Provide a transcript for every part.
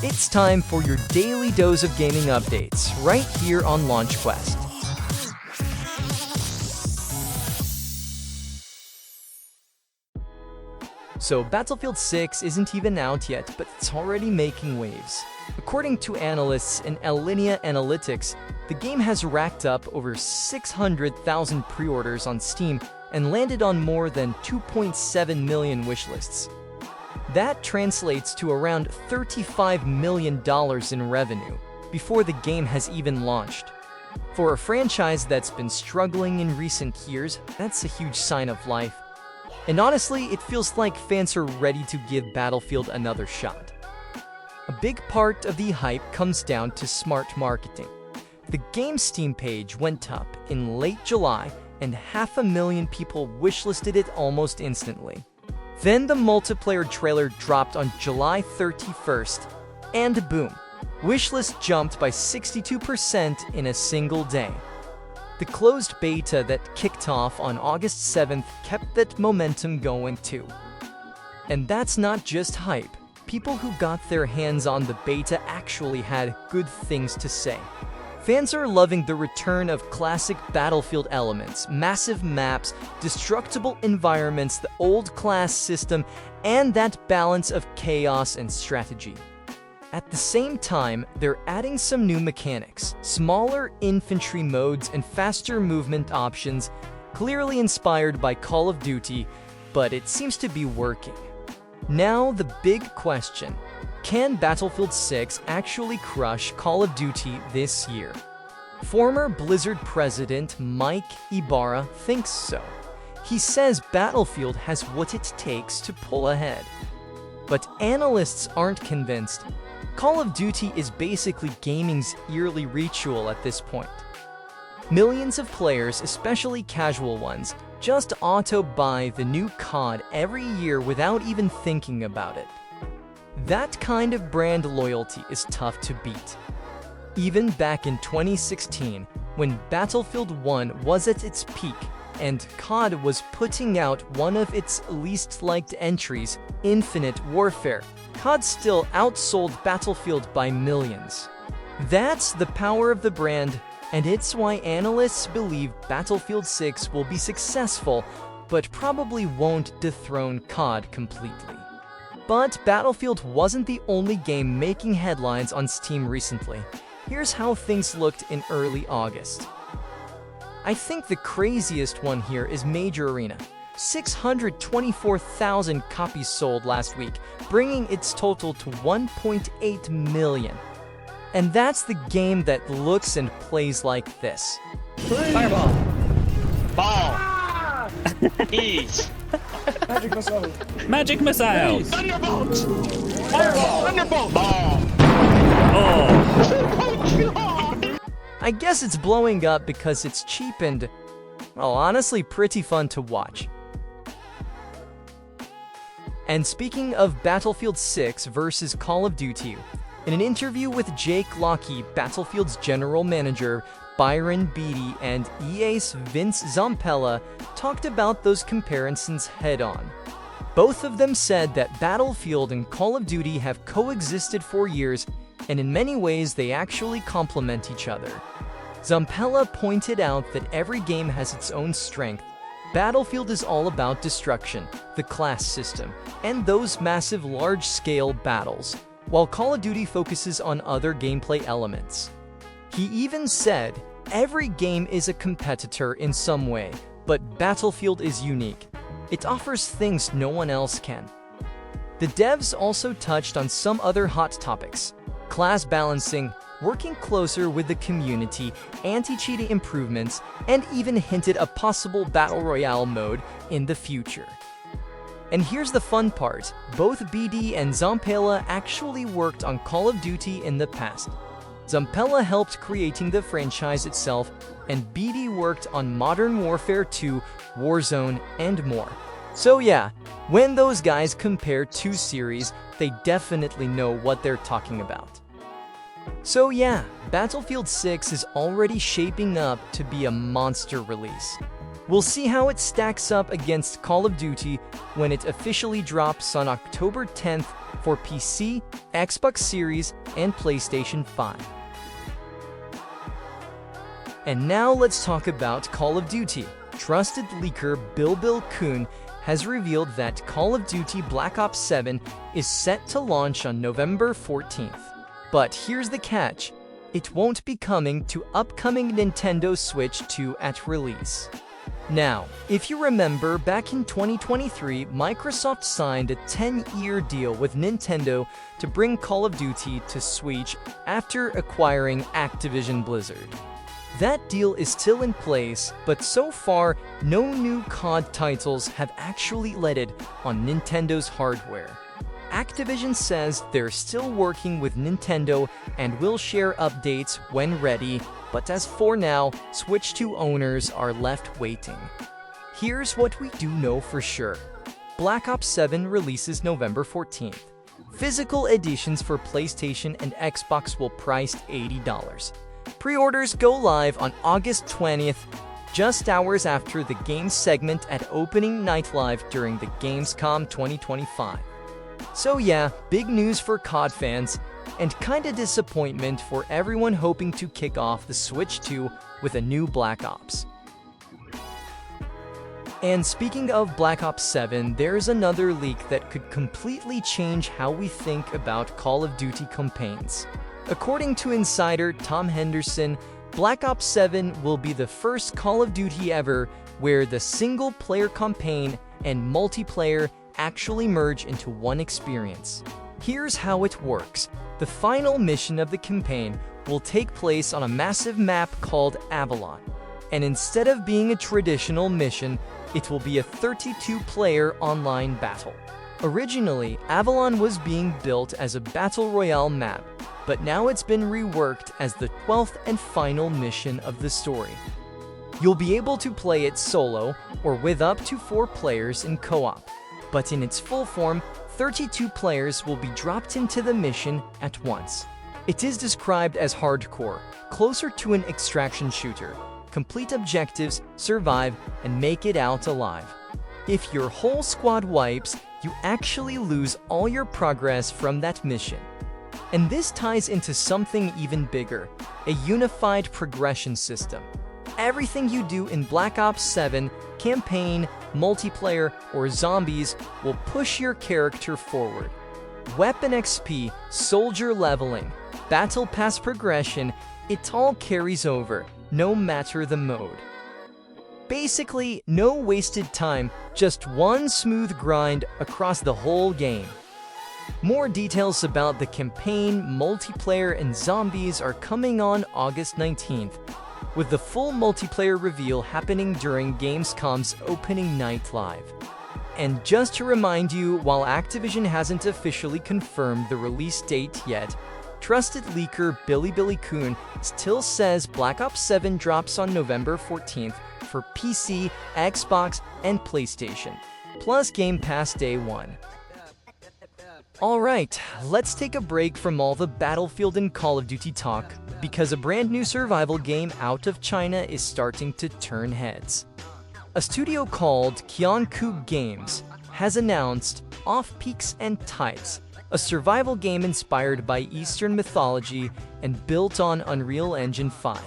It's time for your daily dose of gaming updates, right here on Launch Quest. So Battlefield 6 isn't even out yet, but it's already making waves. According to analysts in Linea Analytics, the game has racked up over 600,000 pre-orders on Steam and landed on more than 2.7 million wishlists. That translates to around $35 million in revenue before the game has even launched. For a franchise that's been struggling in recent years, that's a huge sign of life. And honestly, it feels like fans are ready to give Battlefield another shot. A big part of the hype comes down to smart marketing. The game's Steam page went up in late July, and 500,000 people wishlisted it almost instantly. Then the multiplayer trailer dropped on July 31st, and boom, wishlist jumped by 62% in a single day. The closed beta that kicked off on August 7th kept that momentum going too. And that's not just hype. People who got their hands on the beta actually had good things to say. Fans are loving the return of classic Battlefield elements, massive maps, destructible environments, the old class system, and that balance of chaos and strategy. At the same time, they're adding some new mechanics, smaller infantry modes and faster movement options, clearly inspired by Call of Duty, but it seems to be working. Now the big question: can Battlefield 6 actually crush Call of Duty this year? Former Blizzard president Mike Ibarra thinks so. He says Battlefield has what it takes to pull ahead. But analysts aren't convinced. Call of Duty is basically gaming's yearly ritual at this point. Millions of players, especially casual ones, just auto-buy the new COD every year without even thinking about it. That kind of brand loyalty is tough to beat. Even back in 2016, when Battlefield 1 was at its peak and COD was putting out one of its least liked entries, Infinite Warfare, COD still outsold Battlefield by millions. That's the power of the brand, and it's why analysts believe Battlefield 6 will be successful, but probably won't dethrone COD completely. But Battlefield wasn't the only game making headlines on Steam recently. Here's how things looked in early August. I think the craziest one here is Major Arena. 624,000 copies sold last week, bringing its total to 1.8 million. And that's the game that looks and plays like this. Fireball! Ball! Ease! Magic missile! Magic missiles! Thunderbolt! Fireball! Thunderbolt! Ball! Oh! I guess it's blowing up because it's cheap and, well, honestly pretty fun to watch. And speaking of Battlefield 6 versus Call of Duty, in an interview with Jake Lockheed, Battlefield's general manager, Byron Beattie, and EA's Vince Zampella talked about those comparisons head-on. Both of them said that Battlefield and Call of Duty have coexisted for years, and in many ways they actually complement each other. Zampella pointed out that every game has its own strength. Battlefield is all about destruction, the class system, and those massive large-scale battles, while Call of Duty focuses on other gameplay elements. He even said, every game is a competitor in some way, but Battlefield is unique. It offers things no one else can. The devs also touched on some other hot topics: class balancing, working closer with the community, anti-cheating improvements, and even hinted a possible Battle Royale mode in the future. And here's the fun part: both BD and Zampella actually worked on Call of Duty in the past. Zampella helped creating the franchise itself, and BD worked on Modern Warfare 2, Warzone, and more. So yeah, when those guys compare two series, they definitely know what they're talking about. So yeah, Battlefield 6 is already shaping up to be a monster release. We'll see how it stacks up against Call of Duty when it officially drops on October 10th for PC, Xbox Series, and PlayStation 5. And now let's talk about Call of Duty. Trusted leaker Bill Kuhn has revealed that Call of Duty Black Ops 7 is set to launch on November 14th. But here's the catch. It won't be coming to upcoming Nintendo Switch 2 at release. Now, if you remember, back in 2023, Microsoft signed a 10-year deal with Nintendo to bring Call of Duty to Switch after acquiring Activision Blizzard. That deal is still in place, but so far, no new COD titles have actually landed on Nintendo's hardware. Activision says they're still working with Nintendo and will share updates when ready, but as for now, Switch 2 owners are left waiting. Here's what we do know for sure. Black Ops 7 releases November 14th. Physical editions for PlayStation and Xbox will price $80. Pre-orders go live on August 20th, just hours after the games segment at Opening Night Live during the Gamescom 2025. So yeah, big news for COD fans, and kinda disappointment for everyone hoping to kick off the Switch 2 with a new Black Ops. And speaking of Black Ops 7, there's another leak that could completely change how we think about Call of Duty campaigns. According to insider Tom Henderson, Black Ops 7 will be the first Call of Duty ever where the single-player campaign and multiplayer actually merge into one experience. Here's how it works. The final mission of the campaign will take place on a massive map called Avalon. And instead of being a traditional mission, it will be a 32-player online battle. Originally, Avalon was being built as a battle royale map, but now it's been reworked as the 12th and final mission of the story. You'll be able to play it solo or with up to 4 players in co-op, but in its full form, 32 players will be dropped into the mission at once. It is described as hardcore, closer to an extraction shooter. Complete objectives, survive, and make it out alive. If your whole squad wipes, you actually lose all your progress from that mission. And this ties into something even bigger, a unified progression system. Everything you do in Black Ops 7, campaign, multiplayer, or zombies will push your character forward. Weapon XP, soldier leveling, battle pass progression, it all carries over, no matter the mode. Basically, no wasted time, just one smooth grind across the whole game. More details about the campaign, multiplayer, and zombies are coming on August 19th, with the full multiplayer reveal happening during Gamescom's Opening Night Live. And just to remind you, while Activision hasn't officially confirmed the release date yet, trusted leaker Billy Kuhn still says Black Ops 7 drops on November 14th for PC, Xbox, and PlayStation, plus Game Pass Day 1. Alright, let's take a break from all the Battlefield and Call of Duty talk, because a brand new survival game out of China is starting to turn heads. A studio called Qianku Games has announced Off Peaks and Tides, a survival game inspired by Eastern mythology and built on Unreal Engine 5.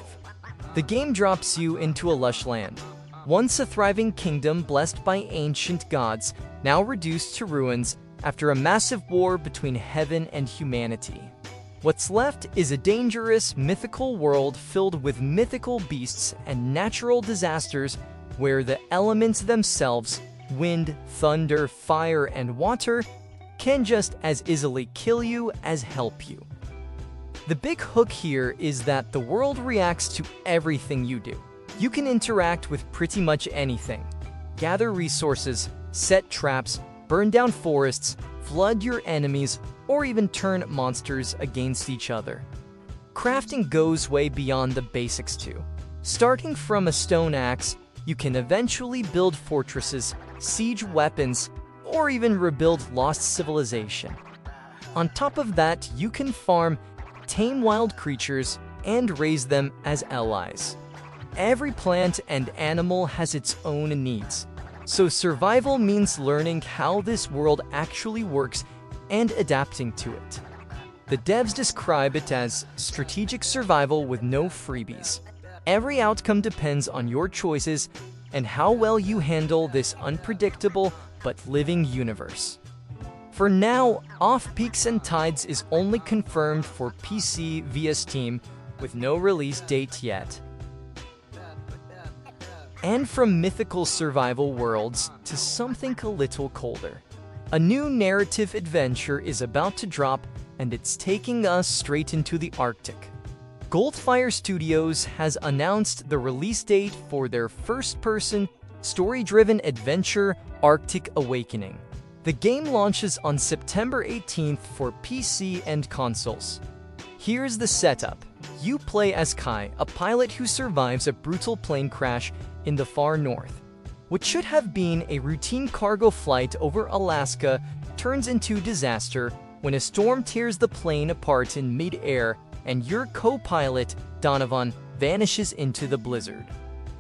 The game drops you into a lush land, once a thriving kingdom blessed by ancient gods, now reduced to ruins after a massive war between heaven and humanity. What's left is a dangerous, mythical world filled with mythical beasts and natural disasters where the elements themselves, wind, thunder, fire, and water, can just as easily kill you as help you. The big hook here is that the world reacts to everything you do. You can interact with pretty much anything. Gather resources, set traps, burn down forests, flood your enemies, or even turn monsters against each other. Crafting goes way beyond the basics too. Starting from a stone axe, you can eventually build fortresses, siege weapons, or even rebuild lost civilization. On top of that, you can farm, tame wild creatures, and raise them as allies. Every plant and animal has its own needs. So survival means learning how this world actually works and adapting to it. The devs describe it as strategic survival with no freebies. Every outcome depends on your choices and how well you handle this unpredictable but living universe. For now, Off Peaks and Tides is only confirmed for PC via Steam, with no release date yet. And from mythical survival worlds to something a little colder. A new narrative adventure is about to drop, and it's taking us straight into the Arctic. Goldfire Studios has announced the release date for their first-person, story-driven adventure, Arctic Awakening. The game launches on September 18th for PC and consoles. Here's the setup. You play as Kai, a pilot who survives a brutal plane crash in the far north. What should have been a routine cargo flight over Alaska turns into disaster when a storm tears the plane apart in mid-air and your co-pilot, Donovan, vanishes into the blizzard.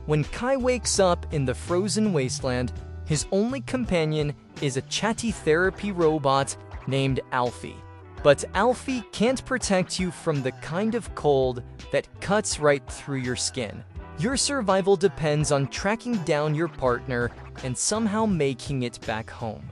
When Kai wakes up in the frozen wasteland, his only companion is a chatty therapy robot named Alfie. But Alfie can't protect you from the kind of cold that cuts right through your skin. Your survival depends on tracking down your partner and somehow making it back home.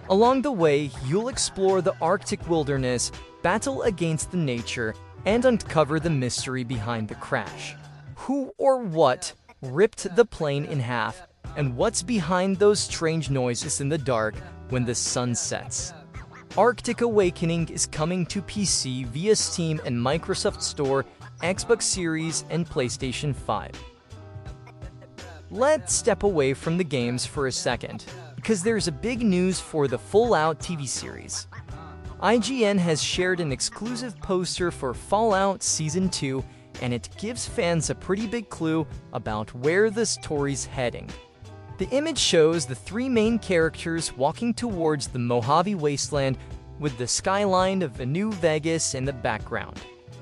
Along the way, you'll explore the Arctic wilderness, battle against the nature, and uncover the mystery behind the crash. Who or what ripped the plane in half, and what's behind those strange noises in the dark when the sun sets? Arctic Awakening is coming to PC via Steam and Microsoft Store, Xbox Series, and PlayStation 5. Let's step away from the games for a second, because there's a big news for the Fallout TV series. IGN has shared an exclusive poster for Fallout Season 2, and it gives fans a pretty big clue about where the story's heading. The image shows the three main characters walking towards the Mojave Wasteland with the skyline of New Vegas in the background.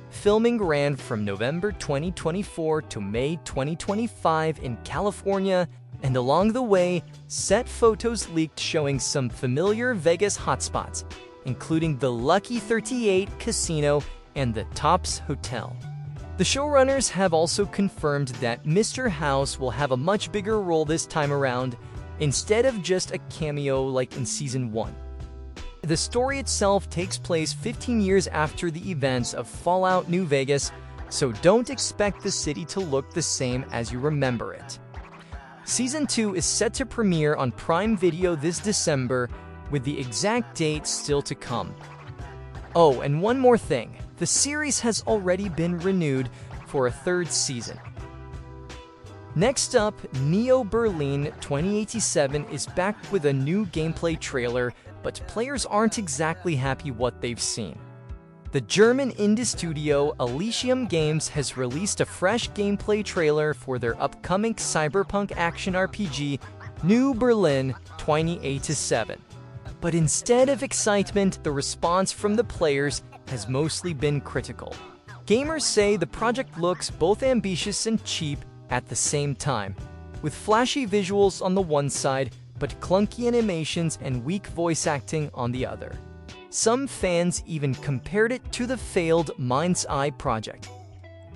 Filming ran from November 2024 to May 2025 in California, and along the way, set photos leaked showing some familiar Vegas hotspots, including the Lucky 38 Casino and the Tops Hotel. The showrunners have also confirmed that Mr. House will have a much bigger role this time around, instead of just a cameo like in Season 1. The story itself takes place 15 years after the events of Fallout New Vegas, so don't expect the city to look the same as you remember it. Season 2 is set to premiere on Prime Video this December, with the exact date still to come. Oh, and one more thing. The series has already been renewed for a third season. Next up, Neo Berlin 2087 is back with a new gameplay trailer, but players aren't exactly happy what they've seen. The German indie studio Elysium Games has released a fresh gameplay trailer for their upcoming cyberpunk action RPG, New Berlin 2087. But instead of excitement, the response from the players has mostly been critical. Gamers say the project looks both ambitious and cheap at the same time, with flashy visuals on the one side, but clunky animations and weak voice acting on the other. Some fans even compared it to the failed Mind's Eye project.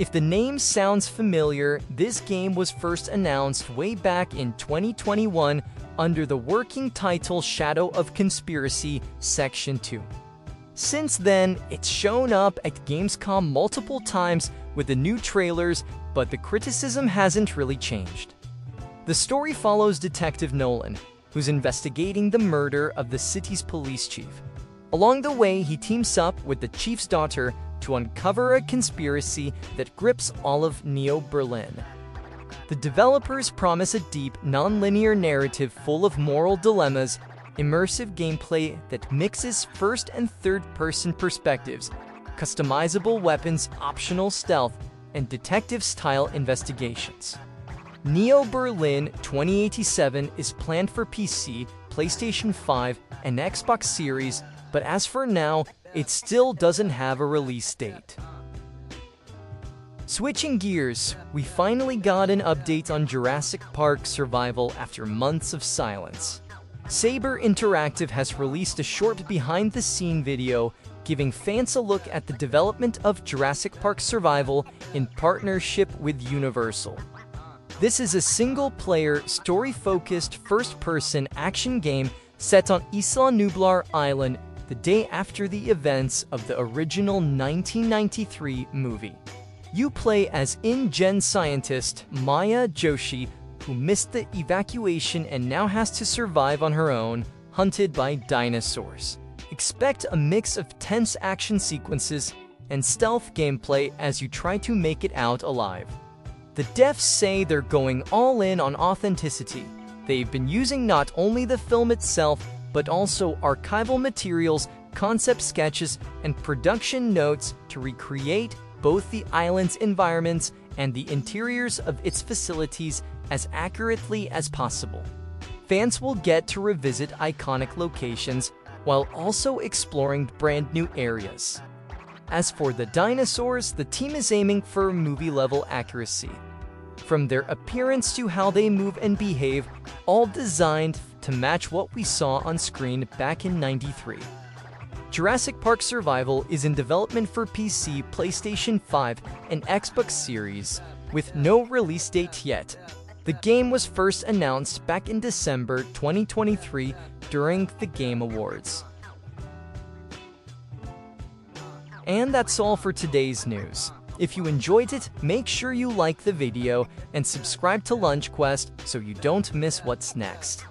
If the name sounds familiar, this game was first announced way back in 2021 under the working title Shadow of Conspiracy Section 2. Since then, it's shown up at Gamescom multiple times with the new trailers, but the criticism hasn't really changed. The story follows Detective Nolan, who's investigating the murder of the city's police chief. Along the way, he teams up with the chief's daughter to uncover a conspiracy that grips all of Neo Berlin. The developers promise a deep, non-linear narrative full of moral dilemmas, immersive gameplay that mixes first and third-person perspectives, customizable weapons, optional stealth, and detective-style investigations. Neo Berlin 2087 is planned for PC, PlayStation 5, and Xbox Series, but as for now, it still doesn't have a release date. Switching gears, we finally got an update on Jurassic Park survival after months of silence. Saber Interactive has released a short behind-the-scene video giving fans a look at the development of Jurassic Park Survival in partnership with Universal. This is a single-player, story-focused, first-person action game set on Isla Nublar Island the day after the events of the original 1993 movie. You play as InGen scientist Maya Joshi, who missed the evacuation and now has to survive on her own, hunted by dinosaurs. Expect a mix of tense action sequences and stealth gameplay as you try to make it out alive. The devs say they're going all in on authenticity. They've been using not only the film itself, but also archival materials, concept sketches, and production notes to recreate both the island's environments and the interiors of its facilities as accurately as possible. Fans will get to revisit iconic locations while also exploring brand new areas. As for the dinosaurs, the team is aiming for movie-level accuracy. From their appearance to how they move and behave, all designed to match what we saw on screen back in '93. Jurassic Park Survival is in development for PC, PlayStation 5, and Xbox Series, with no release date yet. The game was first announced back in December 2023 during the Game Awards. And that's all for today's news. If you enjoyed it, make sure you like the video and subscribe to Lunch Quest so you don't miss what's next.